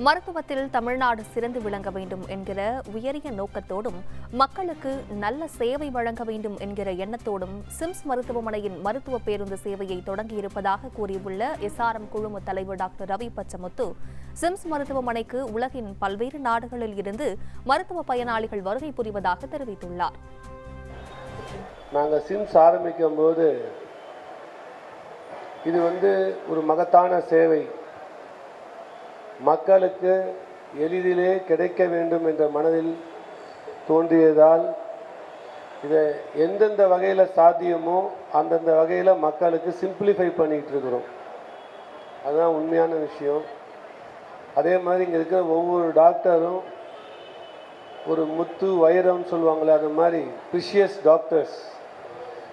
மருத்துவத்தில் தமிழ்நாடு சிறந்து விளங்க வேண்டும் என்கிற உயரிய நோக்கத்தோடும் மக்களுக்கு நல்ல சேவை வழங்க வேண்டும் என்கிற எண்ணத்தோடும் சிம்ஸ் மருத்துவமனையின் மருத்துவ பேருந்து சேவையை தொடங்கியிருப்பதாக கூறியுள்ள எஸ்ஆர்எம் குழும தலைவர் டாக்டர் ரவி பச்சமுத்து, சிம்ஸ் மருத்துவமனைக்கு உலகின் பல்வேறு நாடுகளில் இருந்து மருத்துவ பயனாளிகள் வருகை புரிவதாக தெரிவித்துள்ளார். நாங்கள் சிம்ஸ் ஆரம்பிக்கும் போது இது ஒரு மகத்தான சேவை, மக்களுக்கு எளிதிலே கிடைக்க வேண்டும் என்ற மனதில் தோன்றியதால் இதை எந்தெந்த வகையில் சாத்தியமோ அந்தந்த வகையில் மக்களுக்கு சிம்பிளிஃபை பண்ணிகிட்டு இருக்கிறோம். அதுதான் உண்மையான விஷயம். அதே மாதிரி இங்கே இருக்கிற ஒவ்வொரு டாக்டரும் ஒரு முத்து வைரம்னு சொல்லுவாங்களே, அது மாதிரி ப்ரிஷியஸ் டாக்டர்ஸ்.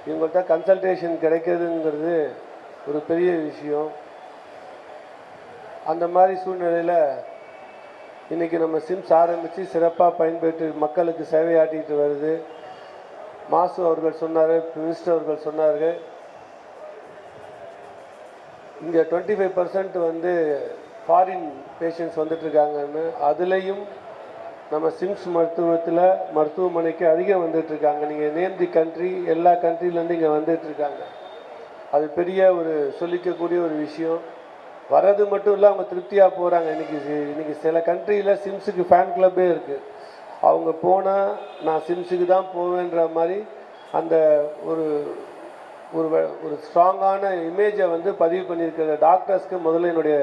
இவங்கள்ட்ட கன்சல்டேஷன் கிடைக்கிறதுங்கிறது ஒரு பெரிய விஷயம். அந்த மாதிரி சூழ்நிலையில் இன்றைக்கி நம்ம சிம்ஸ் ஆரம்பித்து சிறப்பாக பயன்பெற்று மக்களுக்கு சேவையாட்டிகிட்டு வருது. மாசு அவர்கள் சொன்னார், மினிஸ்டர் அவர்கள் சொன்னார்கள், இங்கே 25% ஃபாரின் பேஷண்ட்ஸ் வந்துட்டுருக்காங்கன்னு. அதுலேயும் நம்ம சிம்ஸ் மருத்துவமனைக்கு அதிகம் வந்துட்டுருக்காங்க. நீங்கள் நேம் தி கண்ட்ரி, எல்லா கண்ட்ரிலேருந்து இங்கே வந்துட்டுருக்காங்க. அது பெரிய ஒரு சொல்லிக்கக்கூடிய ஒரு விஷயம். வர்றது மட்டும் இல்லை, அவங்க திருப்தியாக போகிறாங்க. இன்றைக்கி சில கண்ட்ரியில் சிம்ஸுக்கு ஃபேன் கிளப்பே இருக்குது. அவங்க போனால் நான் சிம்ஸுக்கு தான் போவேன்ற மாதிரி அந்த ஒரு ஒரு ஸ்ட்ராங்கான இமேஜை பதிவு பண்ணியிருக்கிற டாக்டர்ஸ்க்கு முதல்ல என்னுடைய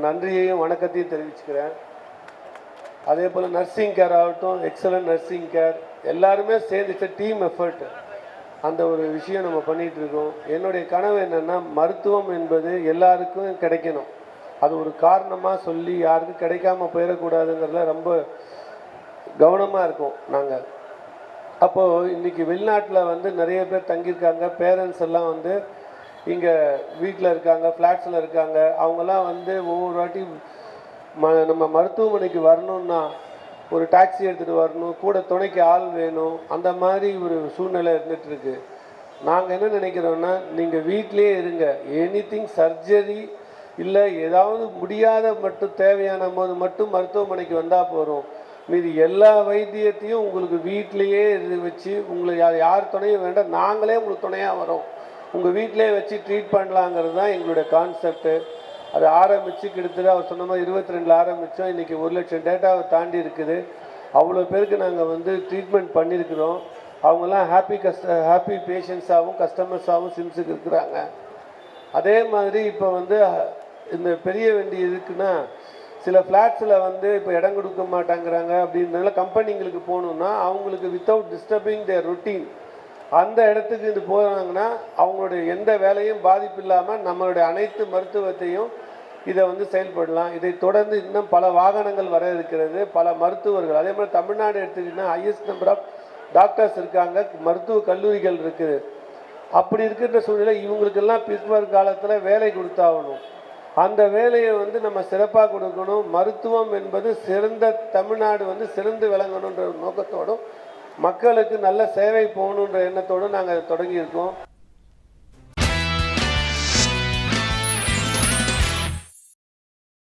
நன்றியையும் வணக்கத்தையும் தெரிவிச்சுக்கிறேன். அதே போல் நர்சிங் கேர் ஆகட்டும், எக்ஸலண்ட் நர்சிங் கேர், எல்லாருமே சேர்ந்து டீம் எஃபர்ட். அந்த ஒரு விஷயம் நம்ம பண்ணிகிட்ருக்கோம். என்னுடைய கனவு என்னென்னா, மருத்துவம் என்பது எல்லாருக்கும் கிடைக்கணும். அது ஒரு காரணமாக சொல்லி யாருக்கும் கிடைக்காம போயிடக்கூடாதுங்கிறதுல ரொம்ப கவனமாக இருக்கோம் நாங்கள். அப்போது இன்றைக்கி வெளிநாட்டில் நிறைய பேர் தங்கியிருக்காங்க. பேரண்ட்ஸ் எல்லாம் இங்கே வீட்டில் இருக்காங்க, ஃப்ளாட்ஸில் இருக்காங்க. அவங்கெல்லாம் ஒவ்வொரு வாட்டி நம்ம மருத்துவமனைக்கு வரணுன்னா ஒரு டாக்ஸி எடுத்துகிட்டு வரணும், கூட துணைக்கு ஆள் வேணும். அந்த மாதிரி ஒரு சூழ்நிலை இருந்துகிட்ருக்கு. நாங்கள் என்ன நினைக்கிறோன்னா, நீங்கள் வீட்டிலே இருங்க. எனிதிங் சர்ஜரி இல்லை ஏதாவது முடியாத மட்டும் தேவையான போது மட்டும் மருத்துவமனைக்கு வந்தால் போகிறோம். மீது எல்லா வைத்தியத்தையும் உங்களுக்கு வீட்டிலையே வச்சு உங்களுக்கு யார் துணையும் வேண்டாம், நாங்களே உங்களுக்கு துணையாக வரோம், உங்கள் வீட்டிலே வச்சு ட்ரீட் பண்ணலாங்கிறது தான் எங்களுடைய கான்செப்டு. அது ஆரம்பித்து கிட்டத்தட்ட அவர் சொன்ன மாதிரி 22 ஆரம்பித்தோம். இன்றைக்கி 1 லட்சம் டேட்டாவை தாண்டி இருக்குது. அவ்வளோ பேருக்கு நாங்கள் ட்ரீட்மெண்ட் பண்ணியிருக்கிறோம். அவங்கெல்லாம் ஹாப்பி பேஷண்ட்ஸாகவும் கஸ்டமர்ஸாகவும் சிம்ஸுக்கு இருக்கிறாங்க. அதே மாதிரி இப்போ இந்த பெரிய வண்டி எதுக்குன்னா, சில ஃப்ளாட்ஸில் இப்போ இடம் கொடுக்க மாட்டாங்கிறாங்க. அப்படின்னால கம்பெனிங்களுக்கு போகணுன்னா அவங்களுக்கு வித்தவுட் டிஸ்டர்பிங் தேர் ரொட்டீன் அந்த இடத்துக்கு இது போகிறாங்கன்னா அவங்களுடைய எந்த வேலையும் பாதிப்பு இல்லாமல் நம்மளுடைய அனைத்து மருத்துவத்தையும் இதை செயல்படலாம். இதை தொடர்ந்து இன்னும் பல வாகனங்கள் வர இருக்கிறது, பல மருத்துவர்கள். அதே மாதிரி தமிழ்நாடு எடுத்துக்கிட்டிங்கன்னா ஹையஸ்ட் நம்பர் ஆஃப் டாக்டர்ஸ் இருக்காங்க, மருத்துவ கல்லூரிகள் இருக்குது. அப்படி இருக்கின்ற சூழ்நிலை இவங்களுக்கெல்லாம் பிற்பர் காலத்தில் வேலை கொடுத்தாகணும். அந்த வேலையை நம்ம சிறப்பாக கொடுக்கணும். மருத்துவம் என்பது சிறந்த தமிழ்நாடு சிறந்து விளங்கணுன்ற நோக்கத்தோடும் மக்களுக்கு நல்ல சேவை போகணுன்ற எண்ணத்தோடு நாங்கள் தொடங்கியிருக்கோம்.